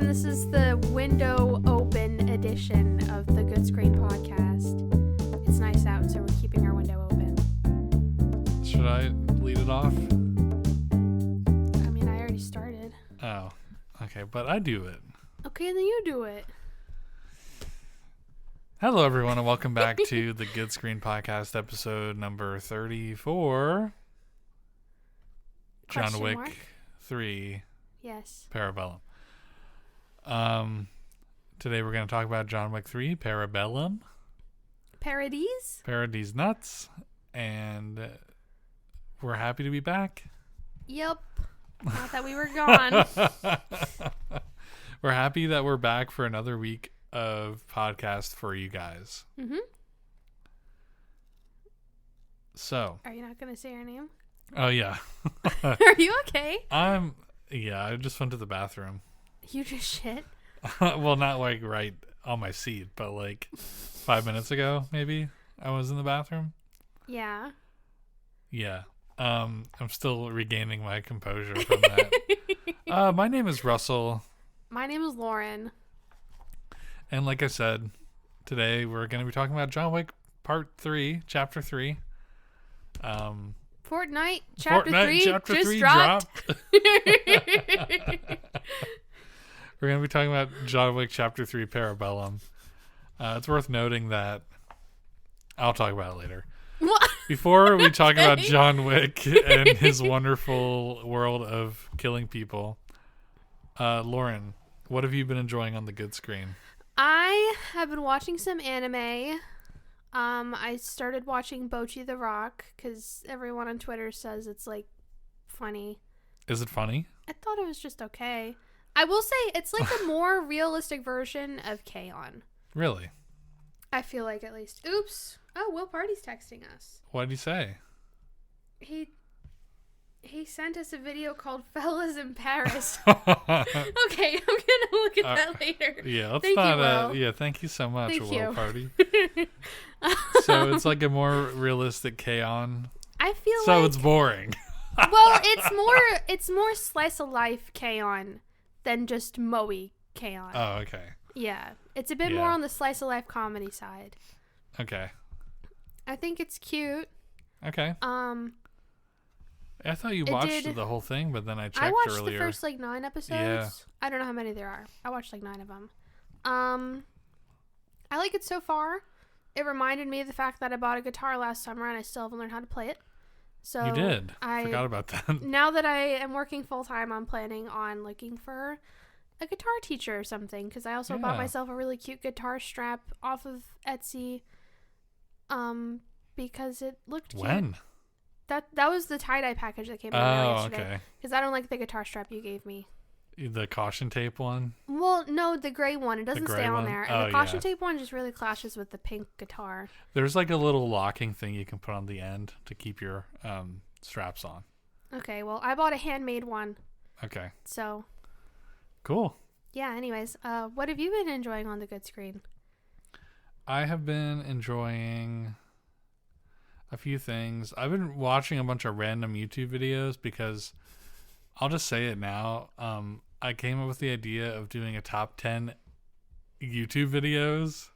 and this is the window open edition of the Good Screen podcast. It's nice out, so we're keeping our window open. Should I lead it off? I mean, I already started. Oh, okay, but I do it. Okay, then you do it. Hello, everyone, and welcome back to the Good Screen podcast, episode number 34. John Wick 3. Yes. Parabellum. Today we're going to talk about John Wick 3, Parabellum. Parodies? Parodies nuts. And we're happy to be back. Yep. Not that we were gone. We're happy that we're back for another week of podcast for you guys. Mm-hmm. So. Are you not going to say your name? Oh, yeah. Are you okay? Yeah, I just went to the bathroom. You just shit? Well, not like right on my seat, but like 5 minutes ago, maybe I was in the bathroom. Yeah. Yeah. I'm still regaining my composure from that. My name is Russell. My name is Lauren. And like I said, today we're going to be talking about John Wick Part 3, Chapter 3. Fortnite Chapter 3 just dropped. We're going to be talking about John Wick Chapter 3 Parabellum. It's worth noting that I'll talk about it later. What? Before we talk about John Wick and his wonderful world of killing people, Lauren, what have you been enjoying on the good screen? I have been watching some anime. I started watching Bocchi the Rock because everyone on Twitter says it's like funny. Is it funny? I thought it was just okay. I will say it's like a more realistic version of K-On! Really? I feel like, at least. Oops. Oh, Will Party's texting us. What did he say? He sent us a video called Fellas in Paris. Okay, I'm gonna look at that later. Yeah, let's thank not. you, Will. Yeah, thank you so much, Thank Will you. Party. So it's like a more realistic K-On! I feel so like it's boring. well, it's more slice of life K-On! Than just Moe K-On! Oh, okay. Yeah, it's a bit more on the slice of life comedy side. Okay. I think it's cute. Okay. I thought you watched the whole thing, but then I checked earlier. I watched the first 9 episodes. Yeah. I don't know how many there are. I watched 9 of them. I like it so far. It reminded me of the fact that I bought a guitar last summer and I still haven't learned how to play it. So you did. I forgot about that. Now that I am working full time, I'm planning on looking for a guitar teacher or something, because I also bought myself a really cute guitar strap off of Etsy. Because it looked cute. When? That was the tie-dye package that came in the mail yesterday. Okay. Because I don't like the guitar strap you gave me. The caution tape one? Well, no, the gray one. It doesn't stay on there. And the caution tape one just really clashes with the pink guitar. There's like a little locking thing you can put on the end to keep your straps on. Okay, well, I bought a handmade one. Okay. So. Cool. Yeah, anyways, what have you been enjoying on the good screen? I have been enjoying a few things. I've been watching a bunch of random YouTube videos because I'll just say it now. I came up with the idea of doing a top 10 YouTube videos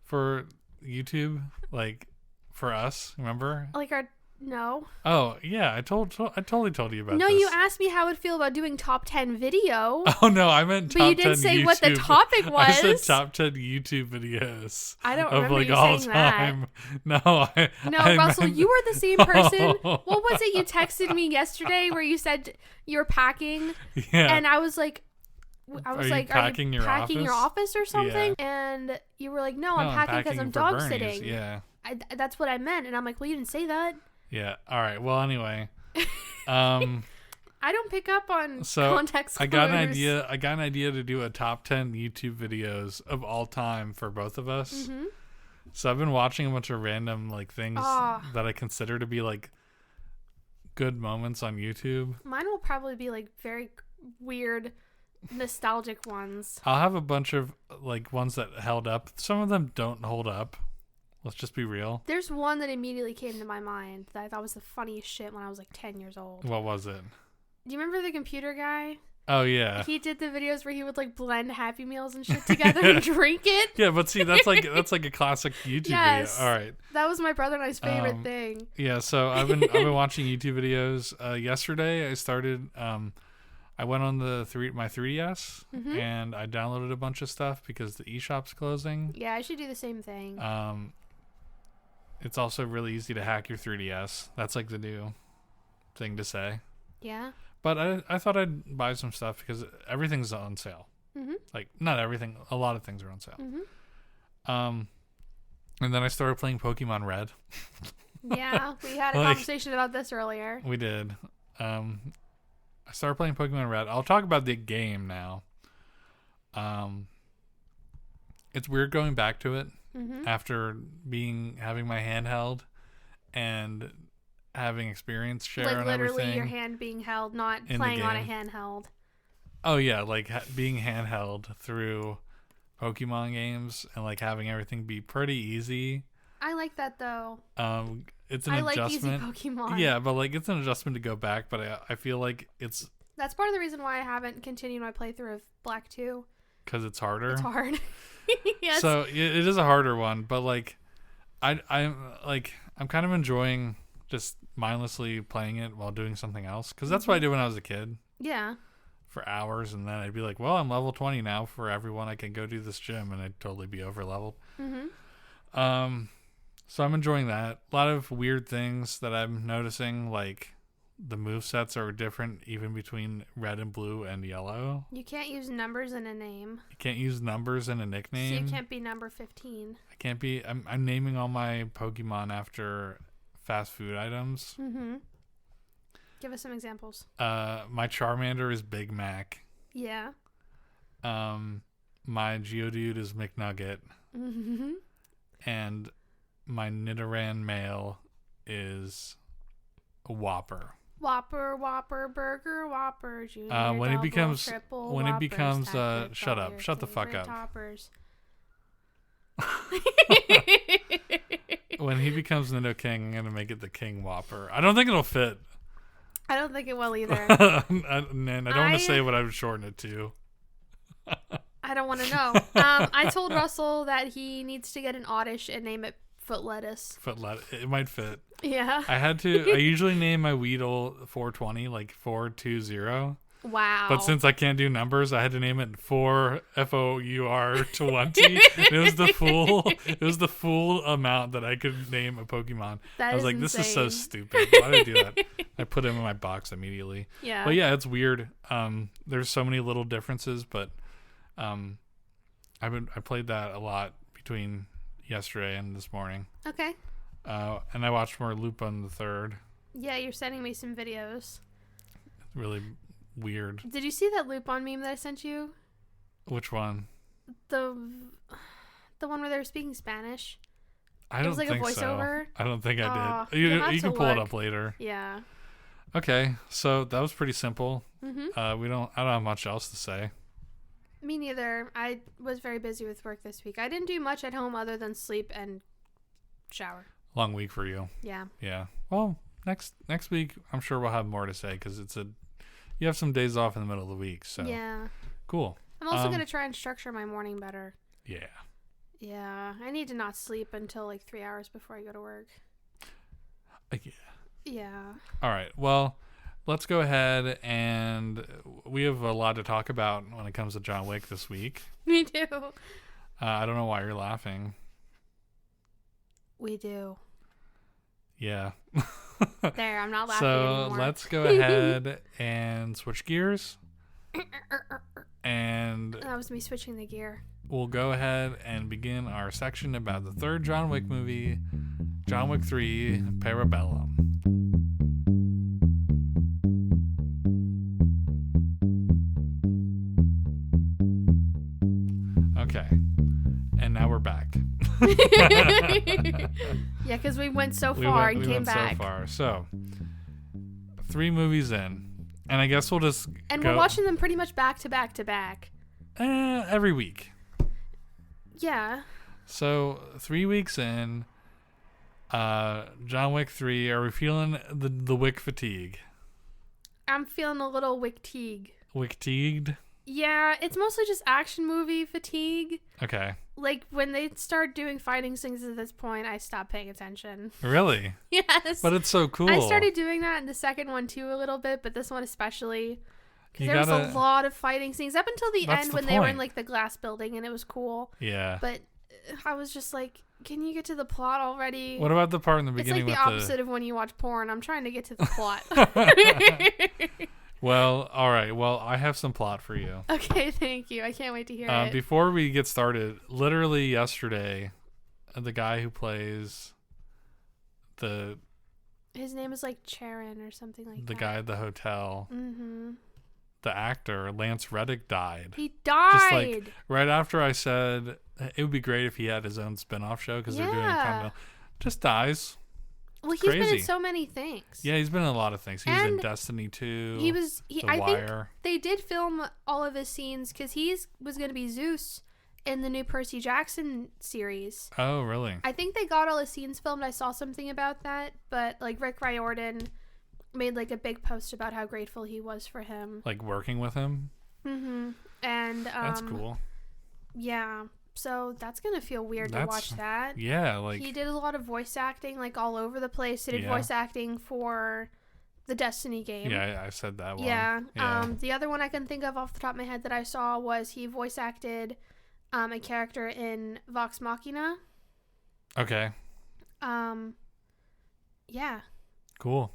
for YouTube, like for us. Remember? Like no. Oh yeah, I totally told you about. No, this. you asked me how I would feel about doing top 10 video. Oh no, I meant top 10 But you didn't say YouTube. what the topic was. I said top 10 YouTube videos. I don't of remember like you all saying time. that. No, No, Russell, you were the same person. What was it you texted me yesterday where you said you were packing? Yeah. And I was like, are you packing your office or something? Yeah. And you were like, no, I'm packing because I'm dog sitting. Yeah. That's what I meant. And I'm like, well, you didn't say that. Yeah. All right. Well, anyway. I don't pick up on context clues. I got an idea to do a top 10 YouTube videos of all time for both of us. Mm-hmm. So I've been watching a bunch of random like things that I consider to be like good moments on YouTube. Mine will probably be like very weird, nostalgic ones. I'll have a bunch of like ones that held up. Some of them don't hold up. Let's just be real. There's one that immediately came to my mind that I thought was the funniest shit when I was like 10 years old. What was it? Do you remember the computer guy? Oh yeah. He did the videos where he would like blend Happy Meals and shit together and drink it. Yeah, but see, that's like a classic YouTube Yes. video. All right. That was my brother and I's favorite thing. Yeah, so I've been watching YouTube videos. Yesterday I started. I went on my 3DS and I downloaded a bunch of stuff because the eShop's closing. Yeah, I should do the same thing. It's also really easy to hack your 3DS. That's like the new thing to say. Yeah. But I thought I'd buy some stuff because everything's on sale. Like, not everything. A lot of things are on sale. And then I started playing Pokemon Red. Yeah, we had a conversation about this earlier. We did. I started playing Pokemon Red. I'll talk about the game now. It's weird going back to it after having my hand held and having experience share like and literally everything. your hand being held, not playing on a handheld. Oh yeah, like being handheld through Pokemon games and like having everything be pretty easy. I like that though. It's an adjustment. Like easy Pokemon. Yeah, but like it's an adjustment to go back. But I feel like that's part of the reason why I haven't continued my playthrough of Black 2. Because it's harder. It's hard. Yes. So it is a harder one, but like I'm kind of enjoying just mindlessly playing it while doing something else, because that's what I did when I was a kid. Yeah. For hours, and then I'd be like, well, I'm level 20 now. For everyone, I can go do this gym, and I'd totally be over leveled. So I'm enjoying that. A lot of weird things that I'm noticing, like the movesets are different even between red and blue and yellow. You can't use numbers in a name. You can't use numbers in a nickname. So you can't be number 15. I can't be. I'm naming all my Pokemon after fast food items. Give us some examples. My Charmander is Big Mac. Yeah. My Geodude is McNugget. And my Nidoran male is a Whopper. Whopper, burger, Whopper, junior, when double, it becomes triple, when Whoppers, it becomes tactic, shut up, shut the fuck up. Toppers. When he becomes Nido King, I'm gonna make it the King Whopper. I don't think it'll fit. I don't think it will either. And I don't want to say what I would shorten it to. I don't want to know. I told Russell that he needs to get an Oddish and name it Foot Lettuce. It might fit. Yeah. I usually name my Weedle 420, like 420. Wow. But since I can't do numbers, I had to name it 4 FOUR20. It was the full amount that I could name a Pokemon. I was like, insane. This is so stupid. Why did I do that? I put him in my box immediately. Yeah. But yeah, it's weird. There's so many little differences, but I played that a lot between yesterday and this morning. Okay. And I watched more Lupin the Third. Yeah, you're sending me some videos. Really weird. Did you see that Lupin meme that I sent you? Which one? The one where they were speaking Spanish. I don't think so. It was like a voiceover. I don't think I did. You can pull it up later. Yeah. Okay, so that was pretty simple. Mm-hmm. I don't have much else to say. Me neither. I was very busy with work this week. I didn't do much at home other than sleep and shower. Long week for you. Yeah. Yeah. Well, next week I'm sure we'll have more to say because you have some days off in the middle of the week. So yeah. Cool. I'm also gonna try and structure my morning better. Yeah. Yeah. I need to not sleep until like 3 hours before I go to work. Yeah. Yeah. All right. Well, let's go ahead, and we have a lot to talk about when it comes to John Wick this week. Me too. I don't know why you're laughing. We do. Yeah. There, I'm not laughing So anymore. let's go ahead and switch gears. And that was me switching the gear. We'll go ahead and begin our section about the third John Wick movie, John Wick 3, Parabellum. Okay. And now we're back. Yeah, because we went so far and came back. So far. So, 3 movies in. And I guess we'll just we're watching them pretty much back to back to back. Every week. Yeah. So 3 weeks in, John Wick 3. Are we feeling the Wick fatigue? I'm feeling a little wick-teague. Wick-teagued? Yeah, it's mostly just action movie fatigue. Okay. Like, when they start doing fighting scenes at this point, I stop paying attention. Really? Yes. But it's so cool. I started doing that in the second one, too, a little bit, but this one especially. Because there was a lot of fighting scenes up until the end when they were in, like, the glass building, and it was cool. Yeah. But I was just like, can you get to the plot already? What about the part in the beginning with It's like the opposite of when you watch porn. I'm trying to get to the plot. Well, all right. Well, I have some plot for you. Okay, thank you. I can't wait to hear it. Before we get started, literally yesterday, the guy who plays his name is like Charon or something like that. The guy at the hotel. Mm-hmm. The actor, Lance Reddick, died. He died! Just like right after I said it would be great if he had his own spin-off show because they're doing kind of... Just dies. Well, he's been in so many things. Yeah, he's been in a lot of things. He was in Destiny 2. I think they did film all of his scenes because he was going to be Zeus in the new Percy Jackson series. Oh, really? I think they got all his scenes filmed. I saw something about that, but like Rick Riordan made like a big post about how grateful he was for him. Like working with him? Mm-hmm. And that's cool. Yeah. So that's going to feel weird to watch that. Yeah, like... He did a lot of voice acting, like, all over the place. He did voice acting for the Destiny game. Yeah, I said that one. Yeah. The other one I can think of off the top of my head that I saw was he voice acted a character in Vox Machina. Okay. Yeah. Cool.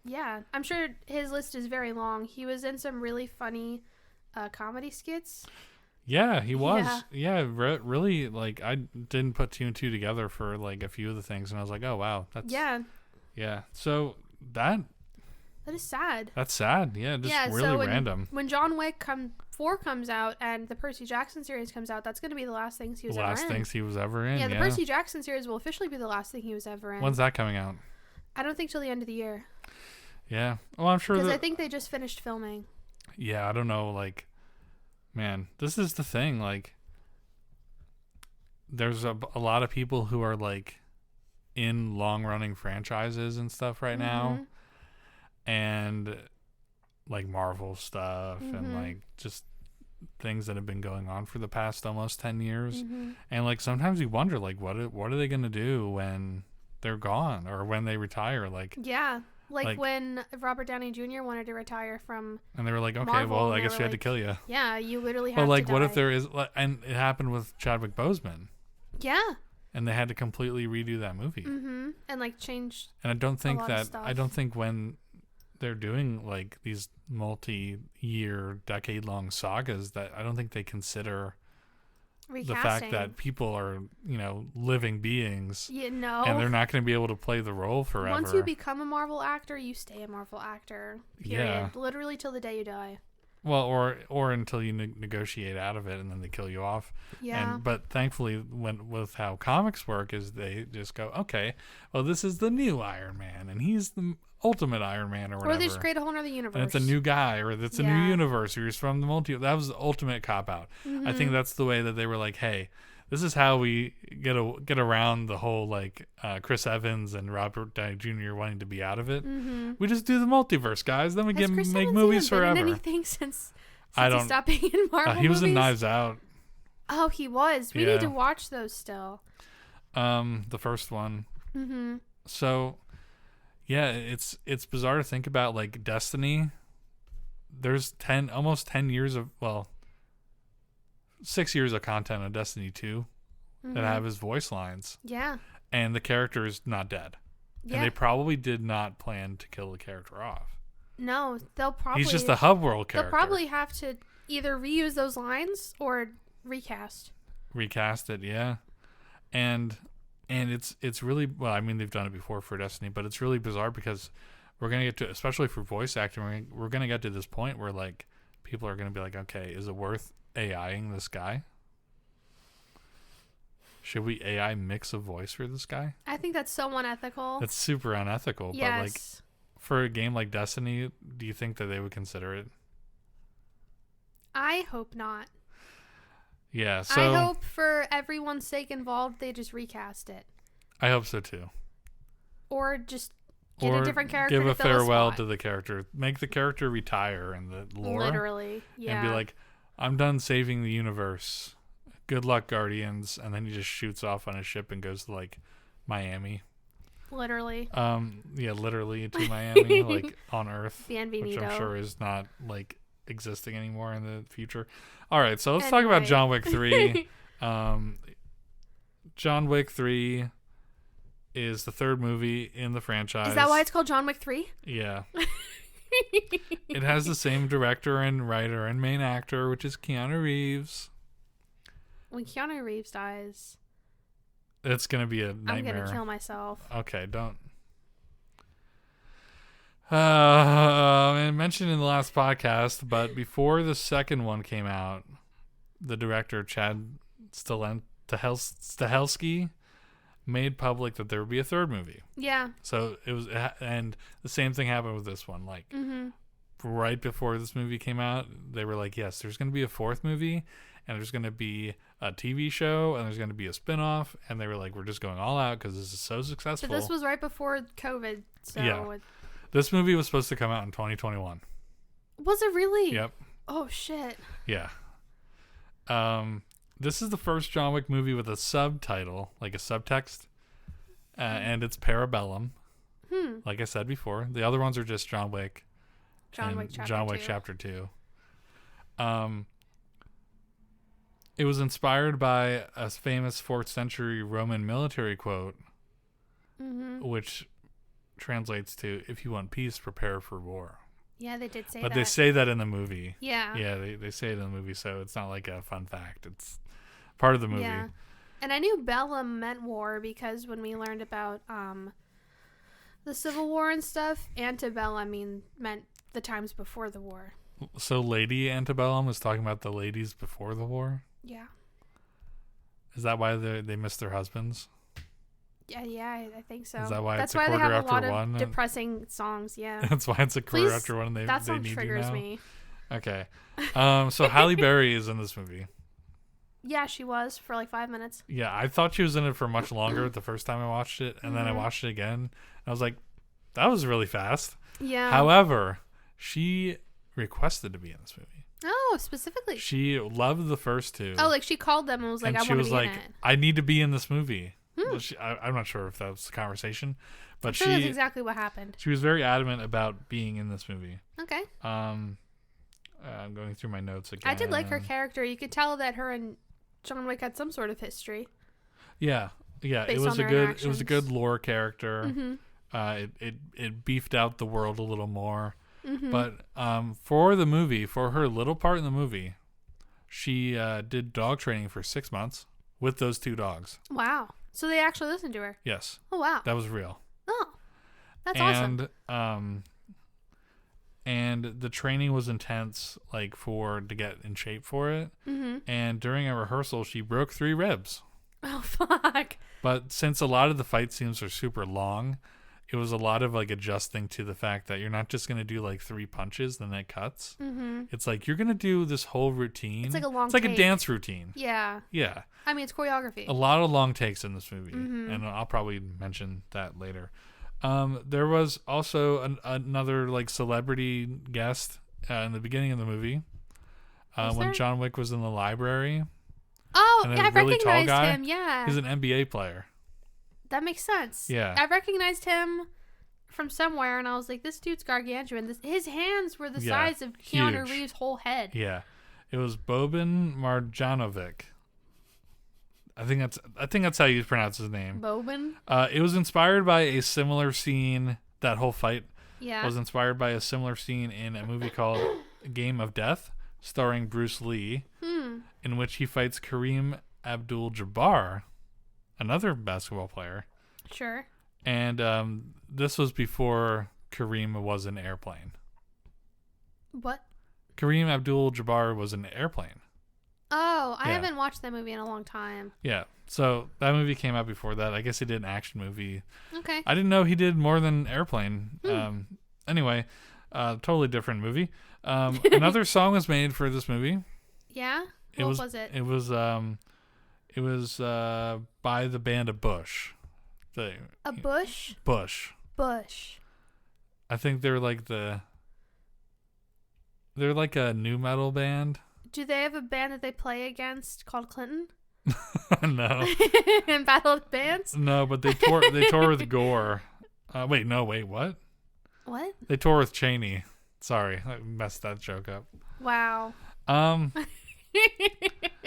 Yeah. I'm sure his list is very long. He was in some really funny comedy skits. Yeah, he was. Yeah, really, like, I didn't put two and two together for, like, a few of the things, and I was like, oh, wow. That's... Yeah. Yeah. So, that is sad. That's sad. Yeah, just really random. When John Wick 4 comes out and the Percy Jackson series comes out, that's going to be the last things he was ever in. Last things he was ever in, yeah. The Percy Jackson series will officially be the last thing he was ever in. When's that coming out? I don't think till the end of the year. Yeah. Well, I'm sure because I think they just finished filming. Yeah, I don't know, like... Man, this is the thing, like, there's a lot of people who are, like, in long-running franchises and stuff right now, and, like, Marvel stuff, and, like, just things that have been going on for the past almost 10 years, and, like, sometimes you wonder, like, what are they going to do when they're gone, or when they retire, like... Yeah. Like when Robert Downey Jr. wanted to retire from and they were like, okay, Marvel, well, I guess we had to kill you. Yeah, you literally have to die. But, like, what die. if there is... And it happened with Chadwick Boseman. Yeah. And they had to completely redo that movie. Mm-hmm. And, like, change And I don't think when they're doing, like, these multi-year, decade-long sagas, that I don't think they consider... Recasting. The fact that people are, living beings. Yeah, no. And they're not going to be able to play the role forever. Once you become a Marvel actor, you stay a Marvel actor. Period. Yeah. Literally till the day you die. Well, or until you negotiate out of it and then they kill you off. Yeah. But thankfully, with how comics work, is they just go, okay, well, this is the new Iron Man, and he's the ultimate Iron Man or whatever. Or they just create a whole other universe. And it's a new guy, or it's a new universe, or he's from the multi. That was the ultimate cop-out. I think that's the way that they were like, hey, this is how we get around the whole, like, Chris Evans and Robert Downey Jr. wanting to be out of it. We just do the multiverse, guys. Then we make movies forever. Anything since he stopped being in Marvel he was movies? in Knives Out. Oh, he was. We need to watch those still. The first one. So, yeah, it's bizarre to think about, like, Destiny. There's almost 10 years of 6 years of content on Destiny 2 that have his voice lines. Yeah. And the character is not dead. Yeah. And they probably did not plan to kill the character off. No, they'll probably... He's just a hub world character. They'll probably have to either reuse those lines or recast. Recast it, yeah. And it's really... Well, I mean, they've done it before for Destiny, but it's really bizarre because we're going to get to... Especially for voice acting, we're going to get to this point where, like, people are going to be like, okay, is it worth AIing this guy? Should we AI mix a voice for this guy? I think that's so unethical. That's super unethical. Yes. But, like, for a game like Destiny, do you think that they would consider it? I hope not. Yeah, so... I hope for everyone's sake involved, they just recast it. I hope so, too. Or just Get or a different character give to a fill farewell spot. to the character. Make the character retire in the lore. Literally, yeah. And be like, I'm done saving the universe. Good luck, Guardians. And then he just shoots off on a ship and goes to like Miami. Literally. Yeah, literally to Miami, like on Earth, which I'm sure is not like existing anymore in the future. All right, so let's talk about John Wick 3. John Wick 3 is the third movie in the franchise. Is that why it's called John Wick 3? Yeah. It has the same director and writer and main actor, which is Keanu Reeves. When Keanu Reeves dies, it's going to be a nightmare. I'm going to kill myself. Okay, don't. I mentioned in the last podcast, but before the second one came out, the director, Chad Stahelski, made public that there would be a third movie. Yeah. So it was, and the same thing happened with this one. Like, right before this movie came out, they were like, yes, there's going to be a fourth movie, and there's going to be a TV show, and there's going to be a spinoff. And they were like, we're just going all out because this is so successful. But this was right before COVID. So yeah. This movie was supposed to come out in 2021. Was it really? Yep. Oh, shit. Yeah. This is the first John Wick movie with a subtitle, like a subtext, and it's Parabellum. Like I said before, the other ones are just John Wick. John Wick Chapter 2. It was inspired by a famous 4th century Roman military quote, which translates to, if you want peace, prepare for war. Yeah, they did say that. But they say that in the movie. Yeah. Yeah, they say it in the movie, so it's not like a fun fact. It's part of the movie. Yeah. And I knew bellum meant war because when we learned about the Civil War and stuff, antebellum meant the times before the war. So Lady Antebellum was talking about the ladies before the war? Yeah. Is that why they missed their husbands? Yeah, I think so. Is that why that's it's a quarter why they have after a lot one? of depressing songs, yeah. That's why it's a quarter after one and they that song need triggers you now? me. Okay. So Halle Berry is in this movie. Yeah, she was for like 5 minutes. Yeah, I thought she was in it for much longer the first time I watched it, and then I watched it again, and I was like, that was really fast. Yeah. However, she requested to be in this movie. Oh, specifically. She loved the first two. Oh, like she called them and was like, I want to be in it. I need to be in this movie. Well, I'm not sure if that was the conversation, but that's exactly what happened. She was very adamant about being in this movie. Okay. I'm going through my notes again. I did like her character. You could tell that her and John Wick had some sort of history. Yeah. It was a good lore character. It beefed out the world a little more. But for the movie, for her little part in the movie, she did dog training for 6 months with those 2 dogs. Wow. So they actually listened to her? Yes. Oh, wow. That was real. Oh, that's awesome. And the training was intense, like to get in shape for it. And during a rehearsal, she broke 3 ribs. Oh, fuck. But since a lot of the fight scenes are super long, it was a lot of like adjusting to the fact that you're not just going to do like 3 punches, then it cuts. It's like you're going to do this whole routine. It's like a long It's like a dance routine. Yeah. Yeah. I mean, it's choreography. A lot of long takes in this movie. And I'll probably mention that later. There was also another like celebrity guest in the beginning of the movie when John Wick was in the library. Oh, yeah, I recognized him. Yeah, he's an NBA player. That makes sense. Yeah, I recognized him from somewhere, and I was like, "This dude's gargantuan." His hands were the size of Keanu Reeves' whole head. Yeah, it was Boban Marjanovic. I think that's how you pronounce his name. Boban? It was inspired by a similar scene. That whole fight was inspired by a similar scene in a movie called Game of Death, starring Bruce Lee, in which he fights Kareem Abdul-Jabbar, another basketball player. Sure. And this was before Kareem was an airplane. What? Kareem Abdul-Jabbar was an airplane. Oh, I haven't watched that movie in a long time. Yeah, so that movie came out before that. I guess he did an action movie. Okay. I didn't know he did more than Airplane. Anyway, totally different movie. Another song was made for this movie. Yeah? What was it? It was by the band of Bush. A Bush? Bush. Bush. I think they're like a new metal band. Do they have a band that they play against called Clinton? No. In Battle of the Bands? No, but they tour with Gore. Wait, what? What? They tour with Cheney. Sorry, I messed that joke up. Wow.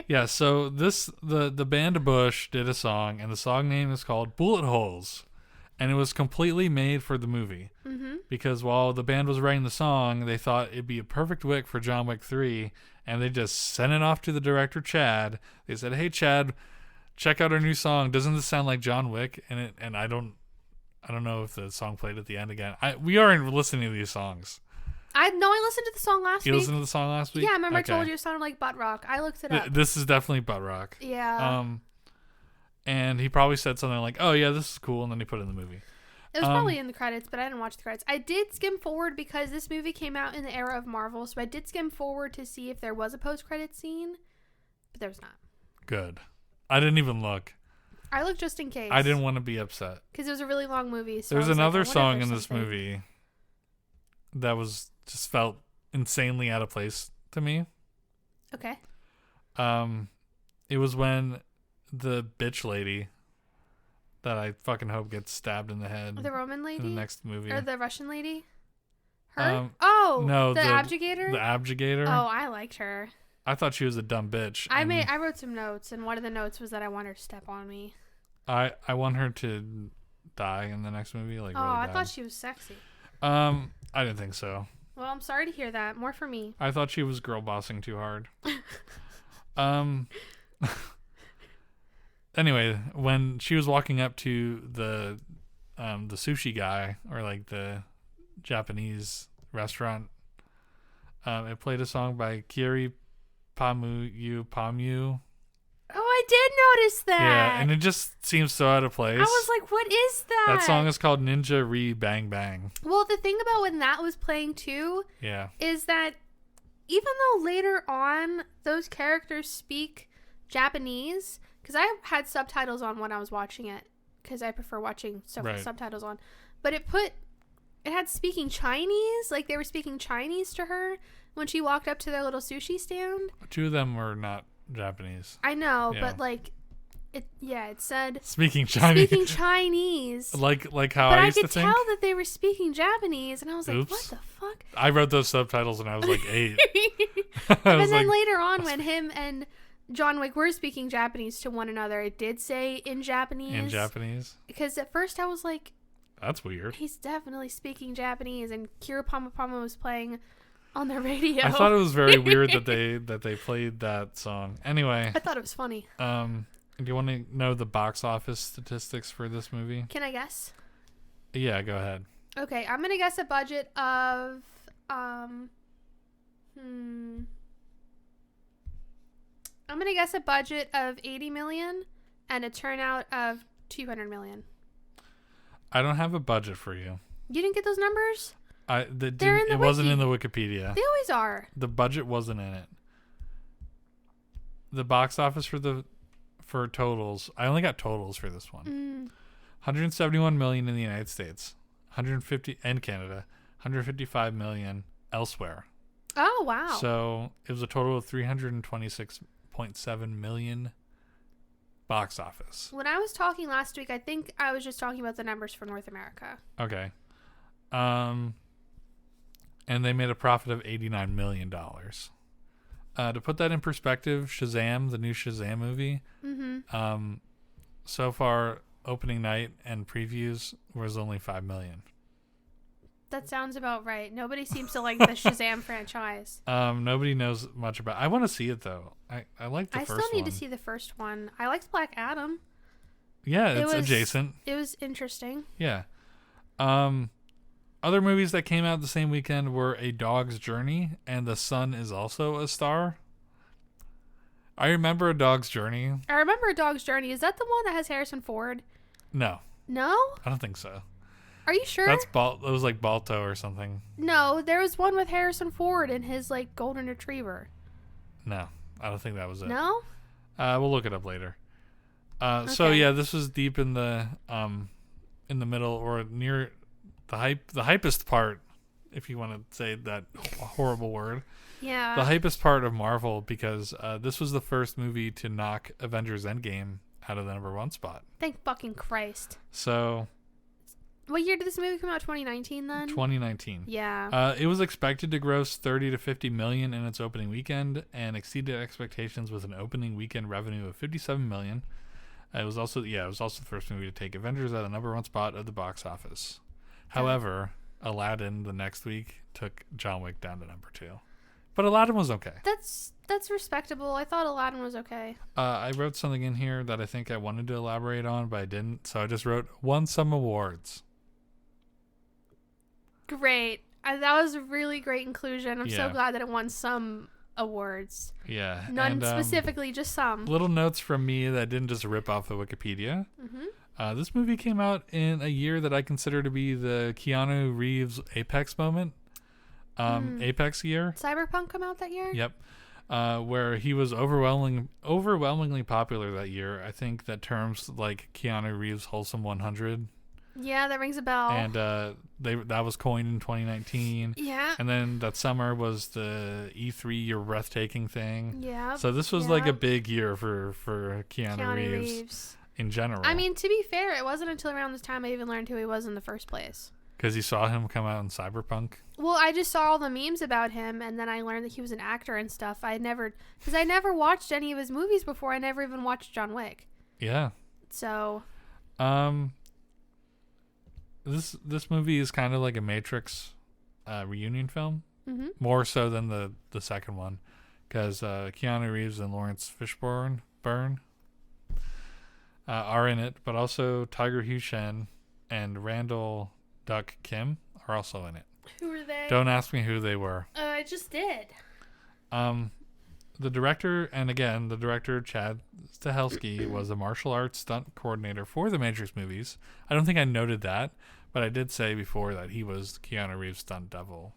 Yeah, so the band Bush did a song, and the song name is called Bullet Holes. And it was completely made for the movie. Mm-hmm. Because while the band was writing the song, they thought it'd be a perfect wick for John Wick 3, and they just sent it off to the director, Chad. They said, "Hey, Chad, check out our new song. Doesn't this sound like John Wick?" And I don't know if the song played at the end again. We aren't listening to these songs. I listened to the song last week. You listened to the song last week? Yeah, I remember Okay. I told you it sounded like butt rock. I looked it up. This is definitely butt rock. Yeah. And he probably said something like, "Oh yeah, this is cool," and then he put it in the movie. It was probably in the credits, but I didn't watch the credits. I did skim forward because this movie came out in the era of Marvel, so I did skim forward to see if there was a post-credit scene, but there was not. Good. I didn't even look. I looked just in case. I didn't want to be upset. Because it was a really long movie. So There's another song in this something. movie that just felt insanely out of place to me. Okay. It was when the bitch lady that I fucking hope gets stabbed in the head. The Roman lady? In the next movie. Or the Russian lady? Her? No, the Abjugator? The Abjugator. Oh, I liked her. I thought she was a dumb bitch. I wrote some notes, and one of the notes was that I want her to step on me. I want her to die in the next movie. Like, oh, really I bad. thought she was sexy. I didn't think so. Well, I'm sorry to hear that. More for me. I thought she was girl bossing too hard. Anyway, when she was walking up to the sushi guy, or like the Japanese restaurant, it played a song by Kiri Pamu. Oh, I did notice that. Yeah, and it just seems so out of place. I was like, what is that? That song is called Ninja Re Bang Bang. Well, the thing about when that was playing too, Yeah, is that even though later on those characters speak Japanese, because I had subtitles on when I was watching it, because I prefer watching stuff with subtitles on, but it had speaking Chinese, like they were speaking Chinese to her when she walked up to their little sushi stand. 2 of them were not Japanese. I know, Yeah. but like, it said Speaking Chinese. Speaking Chinese. like how but I used to could think. tell that they were speaking Japanese, and I was like, Oops. what the fuck? I wrote those subtitles when I was like 8. But then later on, when him and John Wick were speaking Japanese to one another, it did say in Japanese. In Japanese? Because at first I was like, that's weird. He's definitely speaking Japanese, and Kira Pama Pama was playing on the radio. I thought it was very weird that they played that song. Anyway. I thought it was funny. Do you want to know the box office statistics for this movie? Can I guess? Yeah, go ahead. Okay, I'm gonna guess a budget of I'm gonna guess a budget of 80 million and a turnout of 200 million. I don't have a budget for you. You didn't get those numbers? It wasn't in the Wikipedia. They always are. The budget wasn't in it. The box office for totals, I only got totals for this one. 171 million in the United States, 150 and Canada, 155 million elsewhere. Oh, wow. So it was a total of 326.7 million box office. When I was talking last week, I think I was just talking about the numbers for North America. Okay. And they made a profit of $89 million. To put that in perspective, Shazam, the new Shazam movie, so far, opening night and previews was only $5 million. That sounds about right. Nobody seems to like the Shazam franchise. Nobody knows much about it. I want to see it, though. I like the first one. I still need to see the first one. I liked Black Adam. Yeah, it's adjacent. It was interesting. Yeah. Other movies that came out the same weekend were A Dog's Journey and The Sun Is Also a Star. I remember A Dog's Journey. I remember A Dog's Journey. Is that the one that has Harrison Ford? No. No? I don't think so. Are you sure? It was like Balto or something. No, there was one with Harrison Ford and his like golden retriever. No, I don't think that was it. No? We'll look it up later. So Okay. yeah, this was deep in the middle or near hypest part, if you want to say that horrible word. Yeah. The hypest part of Marvel, because this was the first movie to knock Avengers Endgame out of the number 1 spot. Thank fucking Christ. So... What year did this movie come out? 2019 then? 2019. Yeah. It was expected to gross 30 to 50 million in its opening weekend and exceeded expectations with an opening weekend revenue of 57 million. It was also the first movie to take Avengers at the number 1 spot of the box office. However, Aladdin the next week took John Wick down to number 2. But Aladdin was okay. That's respectable. I thought Aladdin was okay. I wrote something in here that I think I wanted to elaborate on, but I didn't. So I just wrote, won some awards. Great. That was a really great inclusion. I'm so glad that it won some awards. Yeah. None specifically, just some. Little notes from me that didn't just rip off the Wikipedia. Mm-hmm. This movie came out in a year that I consider to be the Keanu Reeves apex moment. Apex year. Cyberpunk come out that year? Yep. Where he was overwhelmingly popular that year. I think that terms like Keanu Reeves Wholesome 100. Yeah, that rings a bell. And that was coined in 2019. Yeah. And then that summer was the E3 You're Breathtaking thing. Yeah. So this was like a big year for Keanu Reeves in general. I mean, to be fair, it wasn't until around this time I even learned who he was in the first place. Because you saw him come out in Cyberpunk? Well, I just saw all the memes about him, and then I learned that he was an actor and stuff. Because I never watched any of his movies before. I never even watched John Wick. Yeah. So. This movie is kind of like a Matrix reunion film. Mm-hmm. More so than the second one. Because Keanu Reeves and Lawrence Fishburne are in it, but also Tiger Hushen and Randall Duck Kim are also in it. Who are they? Don't ask me who they were. I just did. The director, Chad Stahelski, was a martial arts stunt coordinator for the Matrix movies. I don't think I noted that, but I did say before that he was Keanu Reeves' stunt double.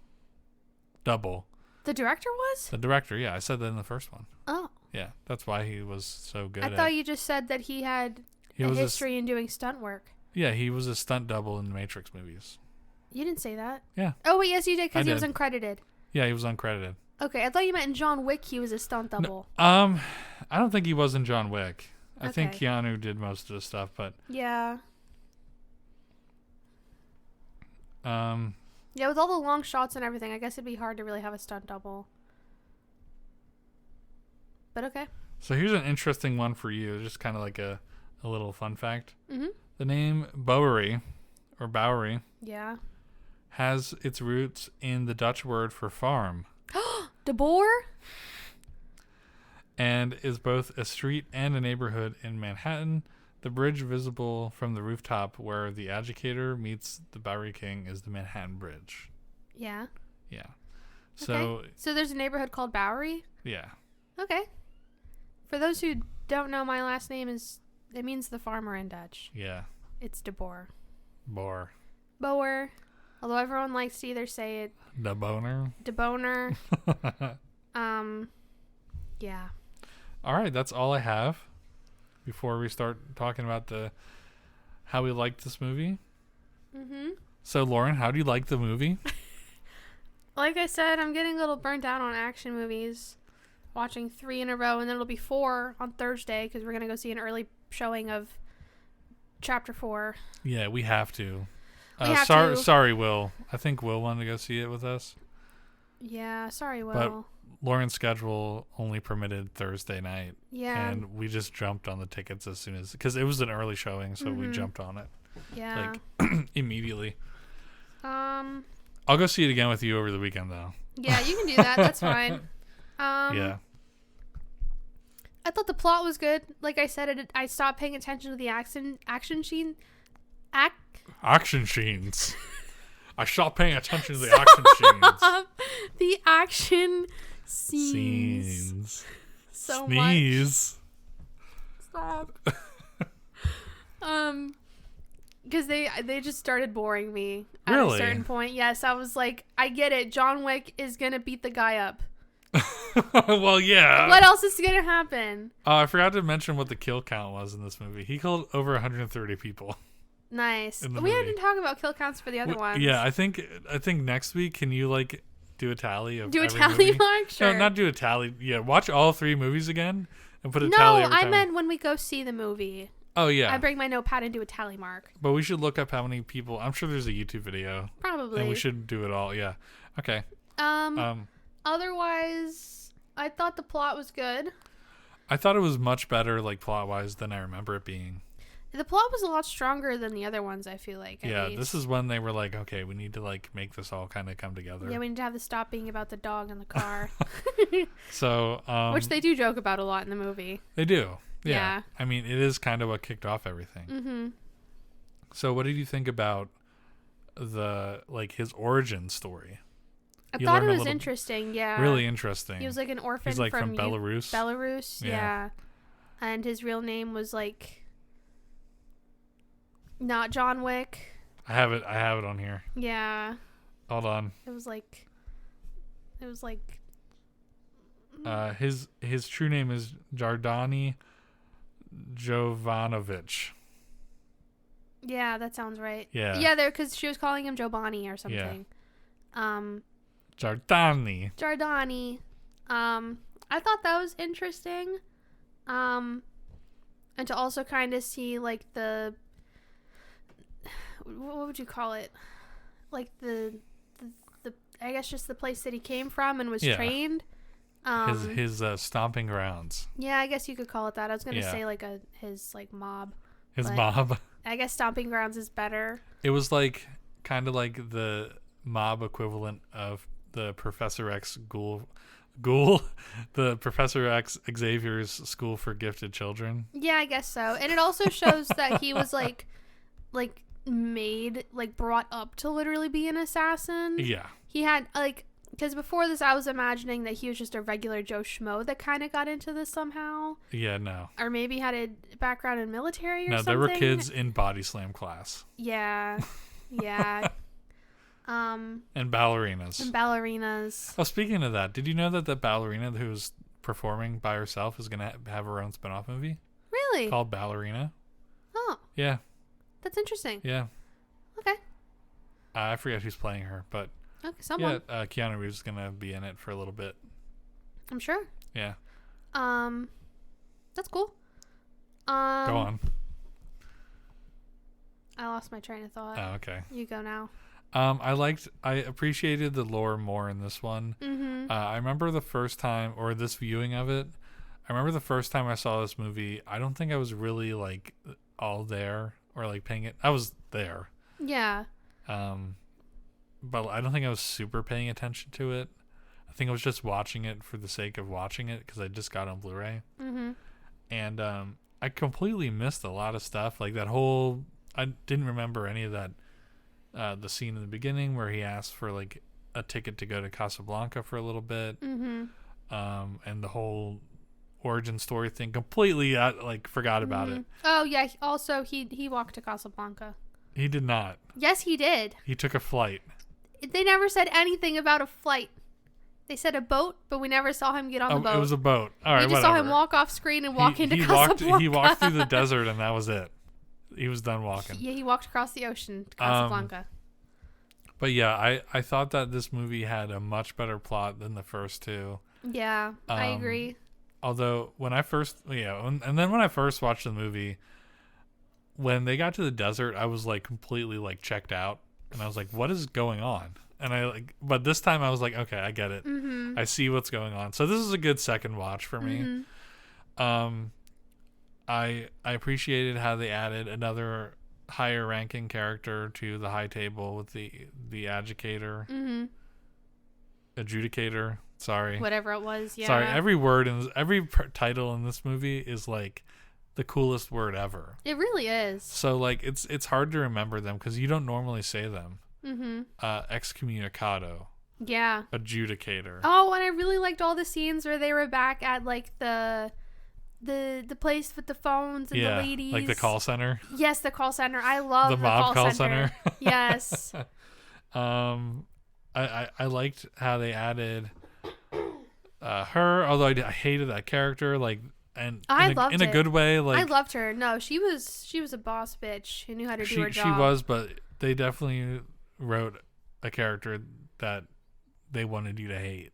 The director was? The director, yeah. I said that in the first one. Oh. Yeah, that's why he was so good I thought you just said that he had a history in doing stunt work. Yeah, he was a stunt double in the Matrix movies. You didn't say that. Yeah. Oh, wait, yes, you did, because he was uncredited. Yeah, he was uncredited. Okay, I thought you meant in John Wick he was a stunt double. No, I don't think he was in John Wick. I think Keanu did most of the stuff, but... Yeah. Yeah, with all the long shots and everything, I guess it'd be hard to really have a stunt double. But okay. So here's an interesting one for you, just kind of like a little fun fact. Mm-hmm. The name Bowery, or Bowery, yeah, has its roots in the Dutch word for farm. De Boer? And is both a street and a neighborhood in Manhattan. The bridge visible from the rooftop where the Adjudicator meets the Bowery King is the Manhattan Bridge. Yeah. Yeah. So there's a neighborhood called Bowery? Yeah. Okay. For those who don't know, my last name it means the farmer in Dutch. Yeah. It's De Boer. Boer. Although everyone likes to either say it De Boner. De Boner. Yeah. All right, that's all I have before we start talking about how we liked this movie. Mm-hmm. So, Lauren, how do you like the movie? Like I said, I'm getting a little burnt out on action movies. Watching 3 in a row, and then it'll be 4 on Thursday because we're going to go see an early showing of Chapter 4. Yeah, we have to. Sorry, Will. I think Will wanted to go see it with us. Yeah, sorry, Will. But Lauren's schedule only permitted Thursday night. Yeah. And we just jumped on the tickets as soon as... Because it was an early showing, so we jumped on it. Yeah. Like, immediately. I'll go see it again with you over the weekend, though. Yeah, you can do that. That's fine. Yeah. I thought the plot was good. Like I said, I stopped paying attention to the action scenes. Action scenes. I stopped paying attention to the action scenes. The action scenes. So Sneeze. Much. Stop. Because they just started boring me at a certain point. Yes, I was like, I get it. John Wick is gonna beat the guy up. Well, yeah. What else is gonna happen? I forgot to mention what the kill count was in this movie. He killed over 130 people. Nice. in the We movie. didn't talk about kill counts for the other ones. Yeah, I think next week, can you like do a tally of do a every tally movie? mark? Sure. No, not do a tally. Yeah, watch all 3 movies again and put a No, tally every I time. meant when we go see the movie. Oh yeah. I bring my notepad and do a tally mark. But we should look up how many people. I'm sure there's a YouTube video. Probably. And we should do it all. Yeah. Okay. Otherwise, I thought the plot was good. I thought it was much better, like plot wise, than I remember it being. The plot was a lot stronger than the other ones, I feel like. Yeah, this is when they were like, okay, we need to like make this all kind of come together. Yeah, we need to have the stop being about the dog in the car. So, which they do joke about a lot in the movie. They do. Yeah. Yeah. I mean, it is kind of what kicked off everything. Mm-hmm. So, what did you think about his origin story? I thought it was interesting. Yeah. Really interesting. He was like an orphan. He's like from Belarus. Belarus. Yeah. And his real name was like not John Wick. I have it on here. Yeah. Hold on. It was like his true name is Jardani Jovanovic. Yeah, that sounds right. Yeah. Yeah, there, because she was calling him Giovanni or something. Yeah. Jardani. I thought that was interesting. And to also kind of see like the, what would you call it? Like the I guess just the place that he came from and was trained. His stomping grounds. Yeah, I guess you could call it that. I was gonna say like his like mob. His mob. I guess stomping grounds is better. It was like kind of like the mob equivalent of the Professor X ghoul, the Professor X Xavier's School for Gifted Children. Yeah, I guess so. And it also shows that he was like made, like brought up to literally be an assassin. Yeah. He had like, because before this I was imagining that he was just a regular Joe Schmo that kind of got into this somehow. Yeah, no. Or maybe had a background in military or something. No, there were kids in body slam class. Yeah. Yeah. And ballerinas. Oh, speaking of that, did you know that the ballerina who's performing by herself is going to have her own spin-off movie? Really? Called Ballerina. Oh. Yeah. That's interesting. Yeah. Okay. I forget who's playing her, but okay, someone. Yeah, Keanu Reeves is going to be in it for a little bit. I'm sure. Yeah. That's cool. Go on. I lost my train of thought. Oh, okay. You go now. I appreciated the lore more in this one. Mm-hmm. I remember the first time, or this viewing of it, I remember the first time I saw this movie, I don't think I was really like all there or like paying it. I was there. Yeah. But I don't think I was super paying attention to it. I think I was just watching it for the sake of watching it because I just got on Blu-ray. Mm-hmm. And I completely missed a lot of stuff. Like that whole, I didn't remember any of that. The scene in the beginning where he asked for like a ticket to go to Casablanca for a little bit. Mm-hmm. And the whole origin story thing completely forgot about it. Oh yeah. Also, he walked to Casablanca. He did not. Yes, he did. He took a flight. They never said anything about a flight. They said a boat, but we never saw him get on the boat. It was a boat. All right, we just saw him walk off screen and walk into Casablanca. He walked through the desert, and that was it. He was done walking. Yeah, he walked across the ocean to Casablanca. But yeah, I thought that this movie had a much better plot than the first two. Yeah, I agree. Although when I first watched the movie, when they got to the desert, I was like completely like checked out, and I was like, "What is going on?" And but this time I was like, "Okay, I get it. Mm-hmm. I see what's going on." So this is a good second watch for me. Mm-hmm. I appreciated how they added another higher ranking character to the high table with the adjudicator. Mm-hmm. Adjudicator. Sorry. Whatever it was. Yeah. Sorry. Every word in every title in this movie is like the coolest word ever. It really is. So like it's hard to remember them because you don't normally say them. Mm-hmm. Excommunicado. Yeah. Adjudicator. Oh, and I really liked all the scenes where they were back at like the place with the phones and the ladies. Like the call center. Yes, the call center. I love the mob call center. Yes. I liked how they added her, although I hated that character. Like and in a good way. Like, I loved her. No, she was a boss bitch who knew how to do her job. She was, but they definitely wrote a character that they wanted you to hate.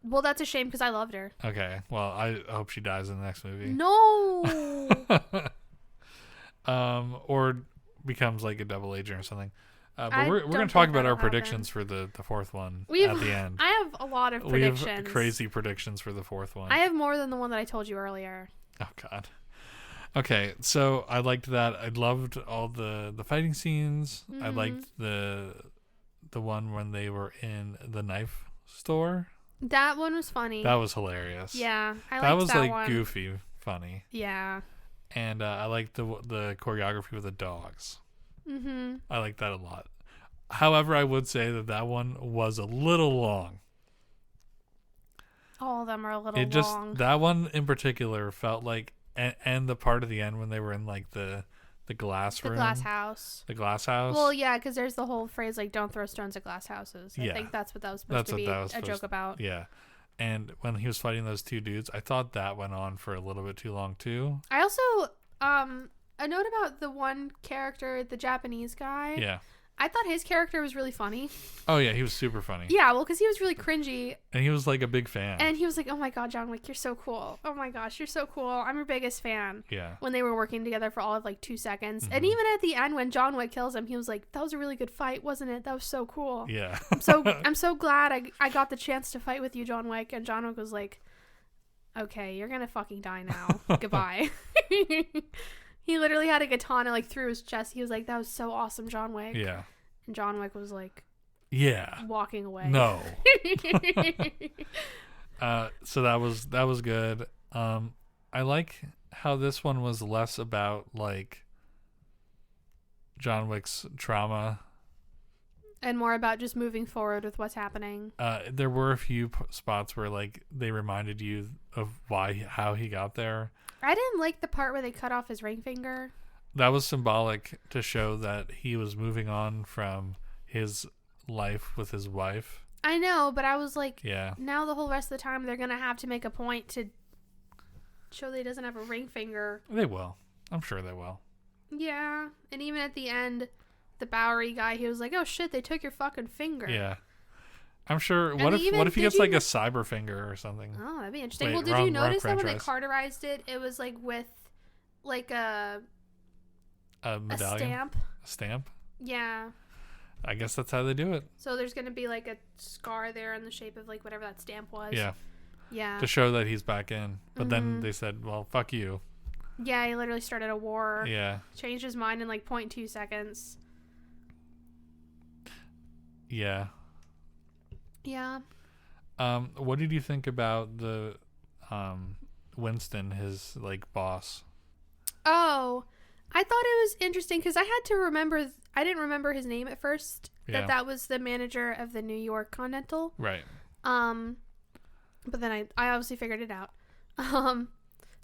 Well, that's a shame because I loved her. Okay, well, I hope she dies in the next movie. No. Or becomes like a double agent or something. But we're going to talk about our predictions for the fourth one at the end. I have a lot of predictions. We have crazy predictions for the fourth one. I have more than the one that I told you earlier. Oh, God. Okay, so I liked that. I loved all the fighting scenes. Mm-hmm. I liked the one when they were in the knife store. That one was funny. That was hilarious. Yeah, I liked that was like one. Goofy funny. Yeah. And I liked the choreography with the dogs. Mm-hmm. I like that a lot. However, I would say that one was a little long. All of them are a little long. That one in particular felt like, and the part of the end when they were in like the glass room. The glass house. The glass house. Well, yeah, because there's the whole phrase like, don't throw stones at glass houses. I think that's what that was supposed to be a joke about. Yeah. And when he was fighting those two dudes, I thought that went on for a little bit too long too. I also, a note about the one character, the Japanese guy. Yeah. I thought his character was really funny. Oh, yeah, he was super funny. Yeah, well, because he was really cringy. And he was like a big fan. And he was like, oh my God, John Wick, you're so cool. Oh my gosh, you're so cool. I'm your biggest fan. Yeah. When they were working together for all of like 2 seconds. Mm-hmm. And even at the end when John Wick kills him, he was like, that was a really good fight, wasn't it? That was so cool. Yeah. I'm so glad I got the chance to fight with you, John Wick. And John Wick was like, okay, you're going to fucking die now. Goodbye. He literally had a katana like through his chest. He was like, that was so awesome, John Wick. Yeah. And John Wick was like, yeah, walking away. No. So that was good. I like how this one was less about like John Wick's trauma and more about just moving forward with what's happening. There were a few spots where like they reminded you of how he got there. I didn't like the part where they cut off his ring finger. That was symbolic to show that he was moving on from his life with his wife. I know, but I was like, yeah. Now the whole rest of the time they're going to have to make a point to show that he doesn't have a ring finger. They will. I'm sure they will. Yeah. And even at the end, the Bowery guy, he was like, oh shit, they took your fucking finger. Yeah. I'm sure. What if he gets like a cyber finger or something? Oh, that'd be interesting. Well, did you notice that when they carterized it, it was like with like a medallion? A stamp? Yeah. I guess that's how they do it. So there's going to be like a scar there in the shape of like whatever that stamp was. Yeah. Yeah. To show that he's back in. But then they said, well, fuck you. Yeah, he literally started a war. Yeah. Changed his mind in like 0.2 seconds. Yeah. Yeah. What did you think about the Winston, his like boss? Oh, I thought it was interesting because I had to remember. I didn't remember his name at first. Yeah. That was the manager of the New York Continental. Right. But then I obviously figured it out.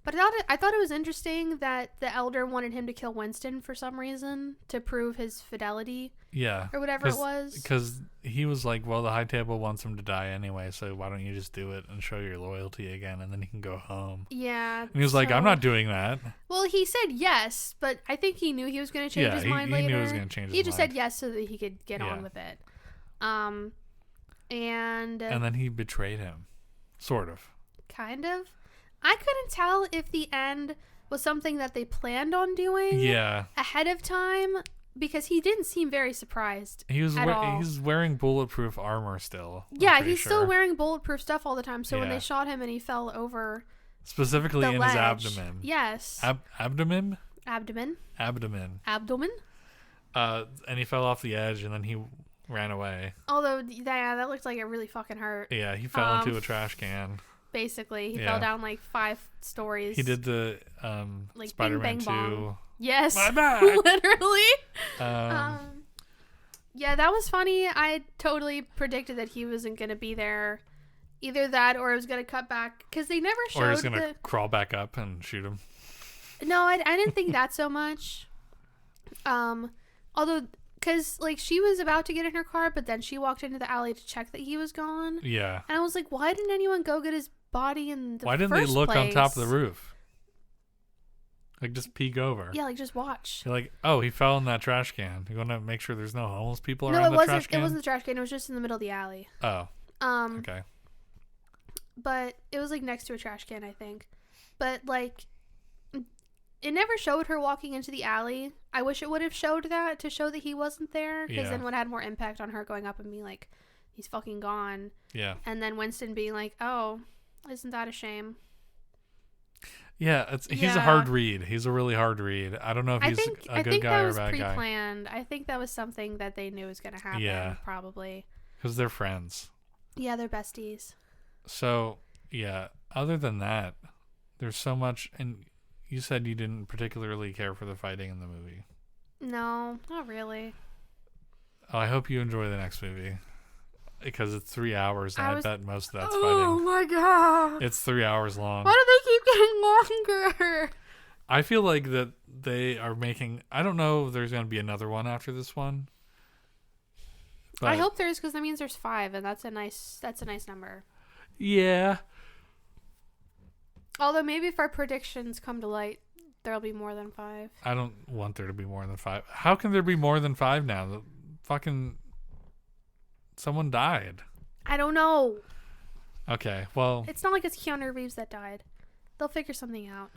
But I thought it was interesting that the Elder wanted him to kill Winston for some reason to prove his fidelity. Yeah. Or whatever it was. Because he was like, well, the High Table wants him to die anyway, so why don't you just do it and show your loyalty again, and then he can go home. Yeah. And he was like, I'm not doing that. Well, he said yes, but I think he knew he was going to change his mind later. He knew he was going to change his mind. He just said yes so that he could get on with it. And then he betrayed him. Sort of. Kind of. I couldn't tell if the end was something that they planned on doing ahead of time because he didn't seem very surprised. He's wearing bulletproof armor still. Yeah, he's still wearing bulletproof stuff all the time. So when they shot him and he fell over, specifically in his abdomen. Yes. Abdomen. And he fell off the edge and then he ran away. Although, yeah, that looked like it really fucking hurt. Yeah, he fell into a trash can. Basically, he fell down like 5 stories. He did the like Spider-Man 2. Bong. Yes, my back. Literally. Yeah, that was funny. I totally predicted that he wasn't going to be there. Either that, or it was going to cut back because they never showed. Or he was going to crawl back up and shoot him. No, I didn't think that so much. Although. Because, like, she was about to get in her car, but then she walked into the alley to check that he was gone. Yeah. And I was like, why didn't anyone go get his body in the Why didn't first they look place? on top of the roof? Like, just peek over. Yeah, like, just watch. You're like, oh, he fell in that trash can. You want to make sure there's no homeless people No, around the trash can? it wasn't the trash can. It was just in the middle of the alley. Oh. Okay. But it was, like, next to a trash can, I think. But, like, it never showed her walking into the alley. I wish it would have showed that to show that he wasn't there. Because then it would have had more impact on her going up and being like, he's fucking gone. Yeah. And then Winston being like, oh, isn't that a shame? Yeah, he's a hard read. He's a really hard read. I don't know if he's a good guy or a bad guy. I think that was pre-planned. I think that was something that they knew was going to happen, probably. Because they're friends. Yeah, they're besties. So, yeah, other than that, there's so much, and you said you didn't particularly care for the fighting in the movie. No, not really. Oh, I hope you enjoy the next movie. Because it's 3 hours, and I bet most of that's fighting. Oh my god. It's 3 hours long. Why do they keep getting longer? I feel like that they are making... I don't know if there's going to be another one after this one. I hope there is, because that means there's 5, and that's a nice number. Yeah. Although maybe if our predictions come to light, there'll be more than 5. I don't want there to be more than 5. How can there be more than 5 now? The fucking... Someone died. I don't know. Okay, well... It's not like it's Keanu Reeves that died. They'll figure something out.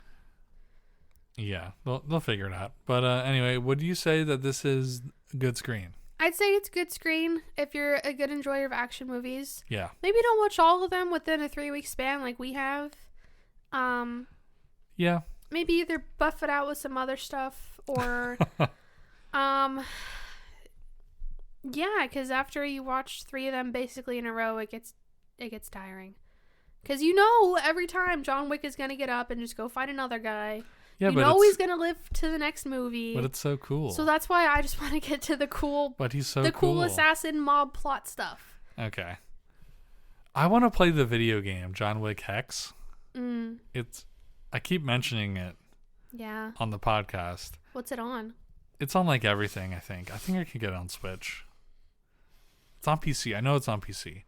Yeah, they'll figure it out. But anyway, would you say that this is a good screen? I'd say it's good screen if you're a good enjoyer of action movies. Yeah. Maybe don't watch all of them within a 3-week span like we have. Yeah. Maybe either buff it out with some other stuff or... Yeah, because after you watch 3 of them basically in a row, it gets tiring. Because every time John Wick is going to get up and just go fight another guy. Yeah, you know he's going to live to the next movie. But it's so cool. So that's why I just want to get to the cool... But he's so the cool. cool assassin mob plot stuff. Okay. I want to play the video game, John Wick Hex. I keep mentioning it. Yeah. On the podcast. What's it on? It's on like everything, I think. I think I can get it on Switch. It's on PC. I know it's on PC.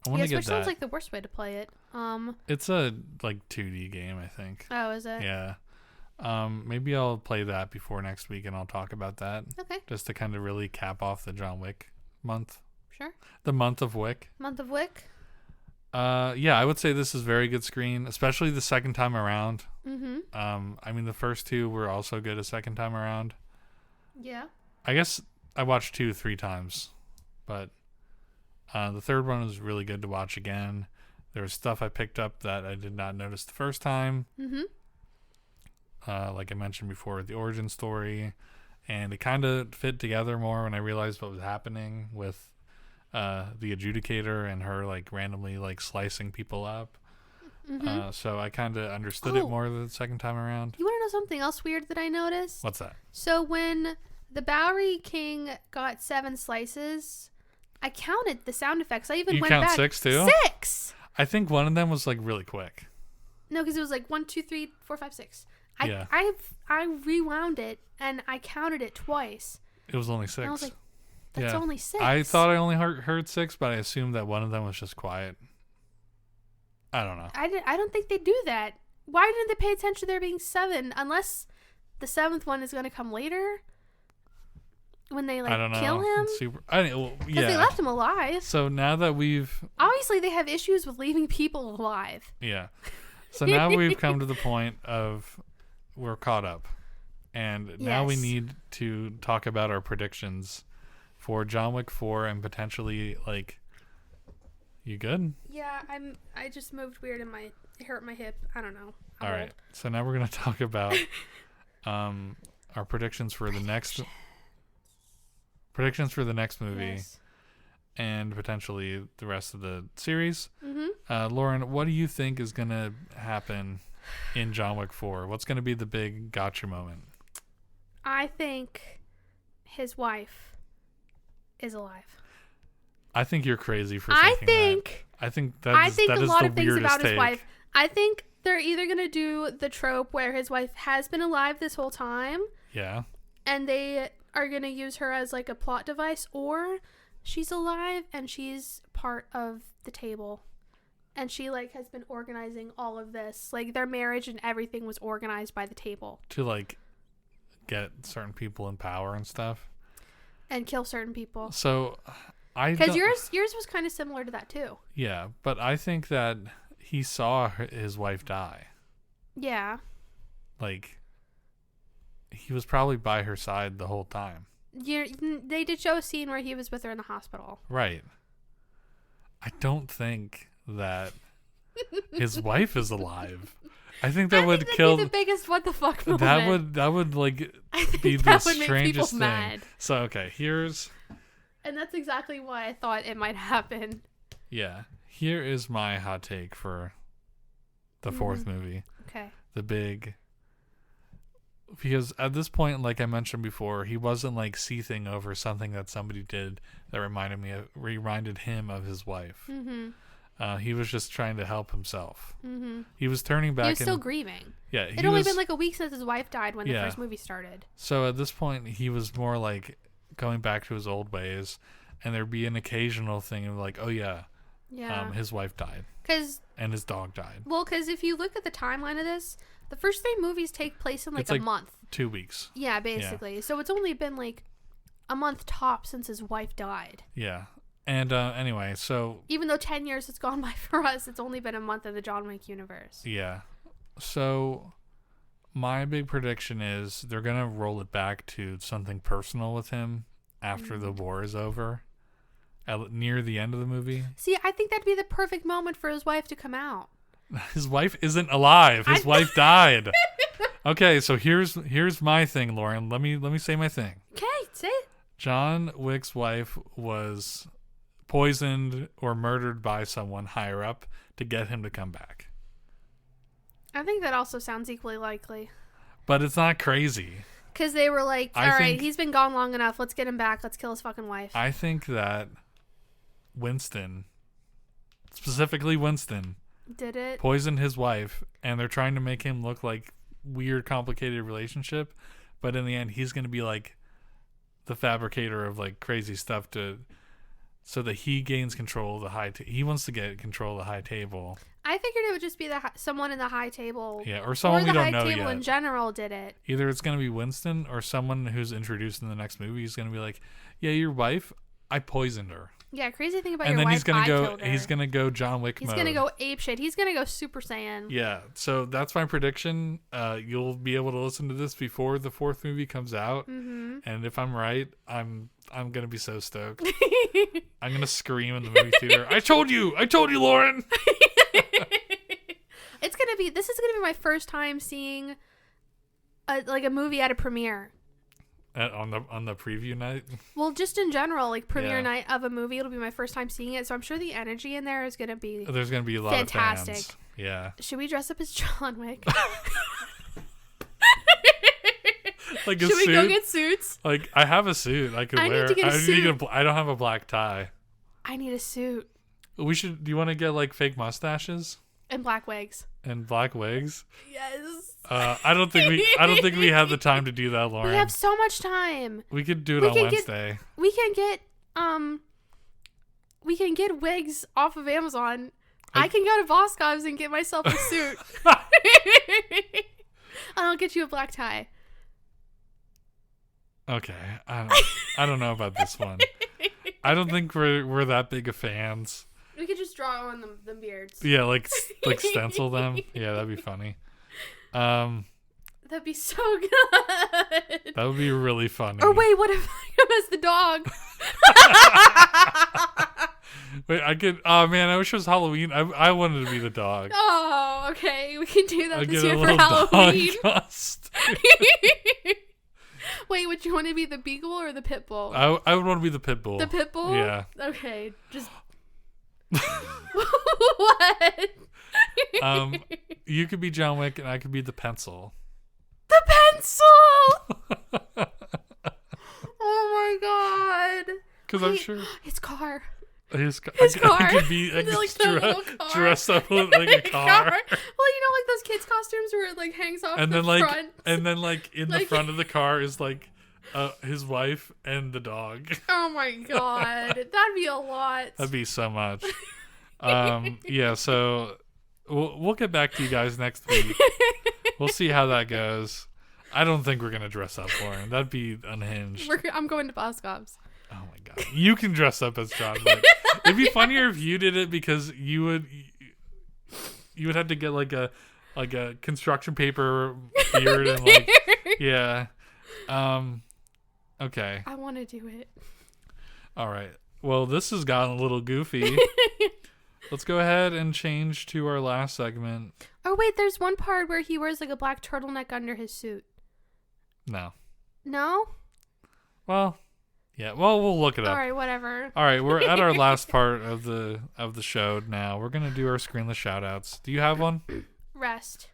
I want to get that. Switch sounds like the worst way to play it. It's a like 2D game, I think. Oh, is it? Yeah. Maybe I'll play that before next week, and I'll talk about that. Okay. Just to kind of really cap off the John Wick month. Sure. The month of Wick. Month of Wick. Yeah, I would say this is very good screen, especially the second time around. Mm-hmm. I mean, the first 2 were also good a second time around. Yeah. I guess I watched 2 3 times, but the third one was really good to watch again. There was stuff I picked up that I did not notice the first time. Mm-hmm. Like I mentioned before, the origin story, and it kind of fit together more when I realized what was happening with the adjudicator and her like randomly like slicing people up. Mm-hmm. So I kind of understood it more the second time around. You want to know something else weird that I noticed? What's that? So when the Bowery King got 7 slices, I counted the sound effects. I even went back. You count 6 too? 6! I think one of them was like really quick. No, because it was like 1, 2, 3, 4, 5, 6. Yeah. I rewound it and I counted it twice. It was only 6. And I was like, that's only 6. I thought I only heard 6, but I assumed that one of them was just quiet. I don't know. I don't think they do that. Why didn't they pay attention to there being 7? Unless the 7th one is going to come later. When they like I don't know. kill him. Because they left him alive. So now that we've... Obviously they have issues with leaving people alive. Yeah. So now we've come to the point of we're caught up. And now we need to talk about our predictions for John Wick 4 and potentially like... You good? Yeah, I just moved weird and it hurt my hip. I don't know. All right. So now we're going to talk about our predictions for the next movie and potentially the rest of the series. Mm-hmm. Lauren, what do you think is going to happen in John Wick 4? What's going to be the big gotcha moment? I think his wife is alive. I think you're crazy for thinking that. I think a lot of things about his wife. I think they're either going to do the trope where his wife has been alive this whole time. Yeah. And they are going to use her as like a plot device, or she's alive and she's part of the table And she, like, has been organizing all of this. Like, their marriage and everything was organized by the table. To, like, get certain people in power and stuff. And kill certain people. So, because yours was kind of similar to that, too. Yeah, but I think that he saw his wife die. Yeah. Like, he was probably by her side the whole time. Yeah, they did show a scene where he was with her in the hospital. Right. I don't think that his wife is alive. I think that would kill be the biggest what the fuck moment. That would like be the strangest thing. Mad. So okay, and that's exactly why I thought it might happen. Yeah. Here is my hot take for the fourth movie. Okay. Because at this point, like I mentioned before, he wasn't like seething over something that somebody did that reminded him of his wife. Mm-hmm. He was just trying to help himself. Mm-hmm. He was turning back. He was still grieving. Yeah, it only been like a week since his wife died when the first movie started. So at this point, he was more like going back to his old ways, and there'd be an occasional thing of like, oh yeah. His wife died. And his dog died. Well, because if you look at the timeline of this, the first 3 movies take place in like a month. 2 weeks. Yeah, basically. Yeah. So it's only been like a month top since his wife died. Yeah. And anyway, so... Even though 10 years has gone by for us, it's only been a month in the John Wick universe. Yeah. So my big prediction is they're going to roll it back to something personal with him after the war is over. Near the end of the movie. See, I think that'd be the perfect moment for his wife to come out. His wife isn't alive. His wife died. Okay, so here's my thing, Lauren. Let me say my thing. Okay, say it. John Wick's wife was poisoned or murdered by someone higher up to get him to come back. I think that also sounds equally likely. But it's not crazy. Because they were like, all right, he's been gone long enough. Let's get him back. Let's kill his fucking wife. I think that Winston, specifically Winston, did it, poisoned his wife, and they're trying to make him look like weird, complicated relationship, but in the end, he's going to be like the fabricator of like crazy stuff so that he gains control of the he wants to get control of the high table. I figured it would just be someone in the high table. Yeah, or someone we don't know yet. Or the high table in general did it. Either it's going to be Winston or someone who's introduced in the next movie is going to be like, yeah, your wife, I poisoned her. Yeah, crazy thing about your wife, I killed her. He's gonna go John Wick mode. He's gonna go apeshit. He's gonna go Super Saiyan. Yeah, so that's my prediction. You'll be able to listen to this before the fourth movie comes out, and if I'm right, I'm gonna be so stoked. I'm gonna scream in the movie theater. I told you, Lauren. This is gonna be my first time seeing a movie at a premiere. On the preview night? Well, just in general, like premiere night of a movie, it'll be my first time seeing it, so I'm sure the energy in there is going to be There's going to be a lot fantastic. Of fans. Yeah. Should we dress up as John Wick? Like Should we go get suits? Like, I have a suit I could wear. Need to get a suit. I don't have a black tie. I need a suit. Do you want to get like fake mustaches? And black wigs. Yes. I don't think we have the time to do that, Lauren. We have so much time. We could do it on Wednesday. We can get wigs off of Amazon. I can go to Boscov's and get myself a suit. I'll get you a black tie. Okay. I don't know about this one. I don't think we're that big of fans. We could just draw on them beards. Yeah, like stencil them. Yeah, that'd be funny. That'd be so good. That would be really funny. Or wait, what if I am as the dog? Wait, I could. Oh man, I wish it was Halloween. I wanted to be the dog. Oh, okay, we can do that this year for Halloween. Wait, would you want to be the beagle or the pit bull? I would want to be the pit bull. The pit bull? Yeah. Okay, just. What? You could be John Wick and I could be the pencil. The pencil! Oh my god. Because I'm sure his car. His car. I could be like dress up with like a car. Well, you know, like those kids' costumes where it like hangs off and the front. And then like in the front of the car is like his wife and the dog. Oh my god, that'd be a lot. That'd be so much. Yeah, so we'll get back to you guys next week. We'll see how that goes. I don't think we're gonna dress up, Lauren. That'd be unhinged. I'm going to Boscov's. Oh my god, you can dress up as John Wick. It'd be funnier if you did it because you would have to get like a construction paper beard and like yeah. Okay. I want to do it. All right. Well, this has gotten a little goofy. Let's go ahead and change to our last segment. Oh wait, there's one part where he wears like a black turtleneck under his suit. No. No? Well, yeah. Well, we'll look it up. All right, whatever. All right, we're at our last part of the show now. We're gonna do our screenless shout-outs. Do you have one? Rest.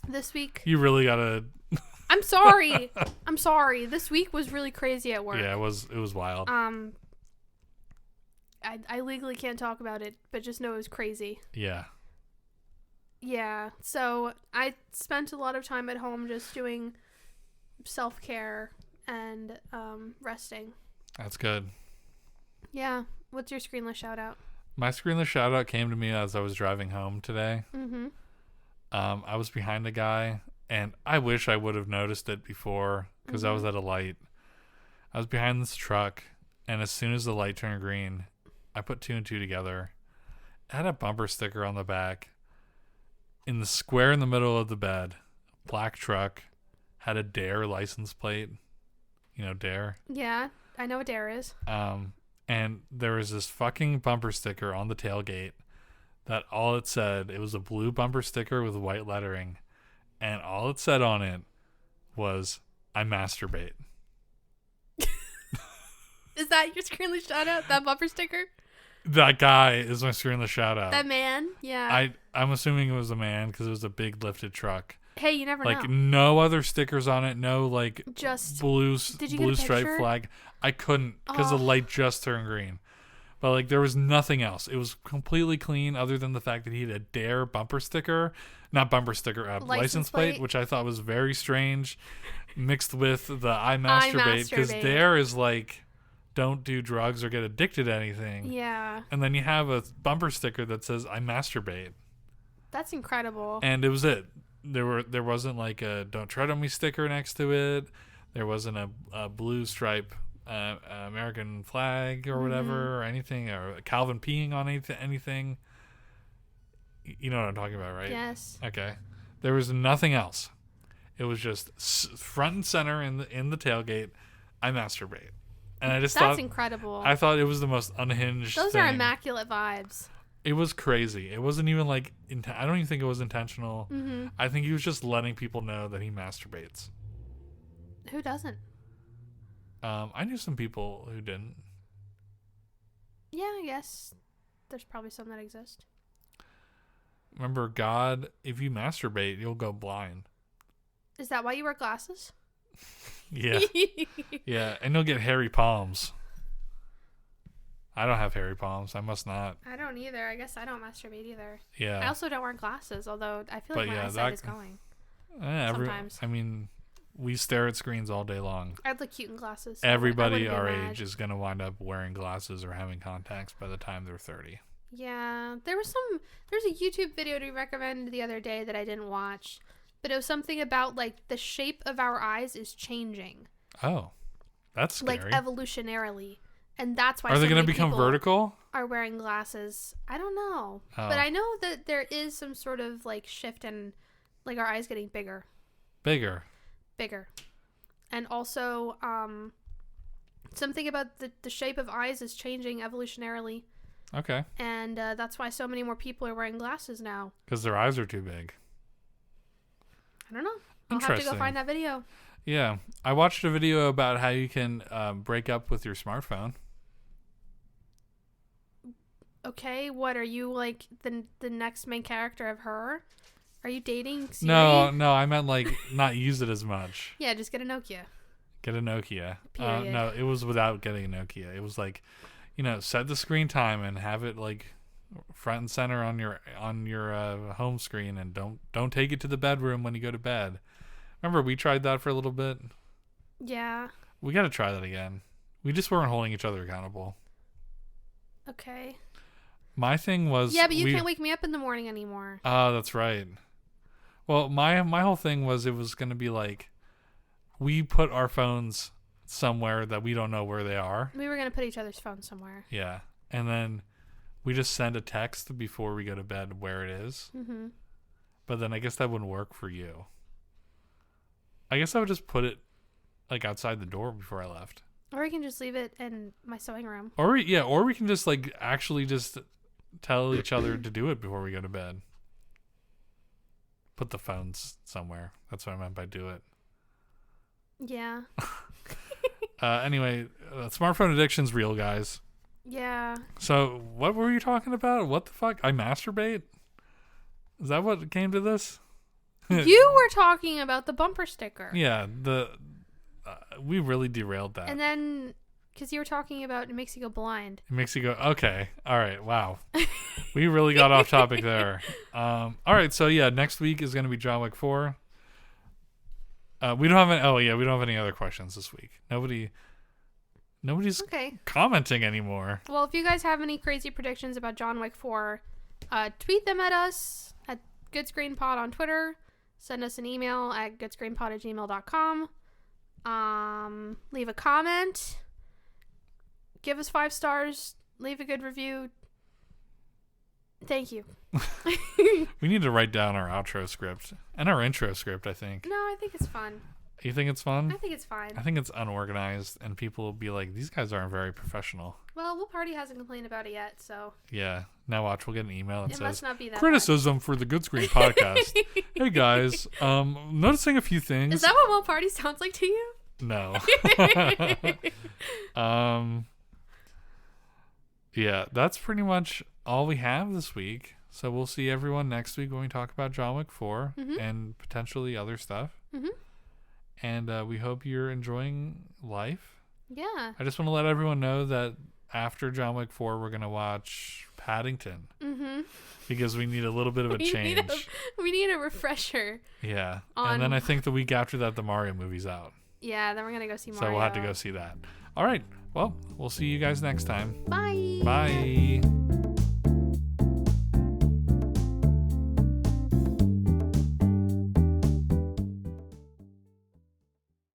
This week. You really gotta. I'm sorry. I'm sorry. This week was really crazy at work. Yeah, it was wild. I legally can't talk about it, but just know it was crazy. Yeah. Yeah. So I spent a lot of time at home just doing self-care and resting. That's good. Yeah. What's your screenless shout out? My screenless shout out came to me as I was driving home today. Mm-hmm. I was behind a guy, and I wish I would have noticed it before because I was at a light. I was behind this truck, and as soon as the light turned green, I put two and two together. It had a bumper sticker on the back. In the square in the middle of the bed, black truck, had a Dare license plate. You know Dare? Yeah, I know what Dare is. And there was this fucking bumper sticker on the tailgate that all it said, it was a blue bumper sticker with white lettering, and all it said on it was, I masturbate. Is that your screenless shout out? That bumper sticker? That guy is my screenless shout out. That man? Yeah. I'm assuming it was a man because it was a big lifted truck. Hey, you never know. Like no other stickers on it, no like just blue did you blue get a stripe picture? flag. I couldn't because the light just turned green. But like there was nothing else. It was completely clean other than the fact that he had a Dare bumper sticker, not bumper sticker, license plate, which I thought was very strange, mixed with the I masturbate because Dare is like don't do drugs or get addicted to anything. Yeah. And then you have a bumper sticker that says I masturbate. That's incredible. And it was it. There wasn't like a "Don't tread on me" sticker next to it. There wasn't a blue stripe American flag or whatever or anything, or Calvin peeing on anything. You know what I'm talking about, right? Yes. Okay. There was nothing else. It was just front and center in the tailgate. I masturbate, and I just that's incredible. I thought it was the most unhinged. Those are immaculate vibes. It was crazy. It wasn't even like I don't even think it was intentional. Mm-hmm. I think he was just letting people know that he masturbates. Who doesn't? I knew some people who didn't. Yeah, I guess there's probably some that exist. Remember, God, if you masturbate, you'll go blind. Is that why you wear glasses? Yeah. Yeah, and you'll get hairy palms. I don't have hairy palms. I must not. I don't either. I guess I don't masturbate either. Yeah. I also don't wear glasses, although I feel like my eyesight is going. Sometimes. I mean, we stare at screens all day long. I'd look cute in glasses. So everybody our age is going to wind up wearing glasses or having contacts by the time they're 30. Yeah. There's a YouTube video to recommend the other day that I didn't watch, but it was something about like the shape of our eyes is changing. Oh, that's scary. Like evolutionarily. And that's why are they going to become vertical? Are wearing glasses. I don't know. Oh. But I know that there is some sort of like shift in like our eyes getting bigger. Bigger. And also something about the shape of eyes is changing evolutionarily. Okay. And that's why so many more people are wearing glasses now. Because their eyes are too big. I don't know. I'll have to go find that video. Yeah. I watched a video about how you can break up with your smartphone. Okay, what are you like the next main character of her? Are you dating Siri? No, I meant like not use it as much. Yeah, just get a Nokia. Get a Nokia. No, it was without getting a Nokia. It was like, set the screen time and have it like front and center on your home screen, and don't take it to the bedroom when you go to bed. Remember we tried that for a little bit? Yeah. We got to try that again. We just weren't holding each other accountable. Okay. My thing was... Yeah, but you can't wake me up in the morning anymore. Oh, that's right. Well, my whole thing was it was going to be like, we put our phones somewhere that we don't know where they are. We were going to put each other's phones somewhere. Yeah. And then we just send a text before we go to bed where it is. Mm-hmm. But then I guess that wouldn't work for you. I guess I would just put it like outside the door before I left. Or we can just leave it in my sewing room. Or we can just like actually just tell each other to do it before we go to bed. Put the phones somewhere. That's what I meant by do it. Yeah. Anyway, smartphone addiction's real, guys. Yeah. So what were you talking about? What the fuck? I masturbate? Is that what came to this? You were talking about the bumper sticker. Yeah, we really derailed that. And then, because you were talking about it makes you go blind. It makes you go, okay, all right, wow. We really got off topic there. All right, so yeah, next week is going to be John Wick 4. We don't have any other questions this week. Nobody's commenting anymore. Well, if you guys have any crazy predictions about John Wick 4, tweet them at us at goodscreenpod on Twitter. Send us an email at goodscreenpod@gmail.com. Leave a comment. Give us 5 stars. Leave a good review. Thank you. We need to write down our outro script and our intro script, I think. No, I think it's fun. You think it's fun? I think it's fine. I think it's unorganized, and people will be like, these guys aren't very professional. Well, Will Party hasn't complained about it yet, so... Yeah. Now watch, we'll get an email that it says, must not be that criticism for the Good Screen Podcast. Hey, guys. Noticing a few things. Is that what Will Party sounds like to you? No. Yeah, that's pretty much all we have this week. So we'll see everyone next week when we talk about John Wick 4 and potentially other stuff. Mm-hmm. And we hope you're enjoying life. Yeah. I just want to let everyone know that after John Wick 4, we're going to watch Paddington. Mm-hmm. Because we need a little bit of a change. We need a refresher. Yeah. And then I think the week after that, the Mario movie's out. Yeah, then we're going to go see Mario. So we'll have to go see that. All right. Well, we'll see you guys next time. Bye. Bye.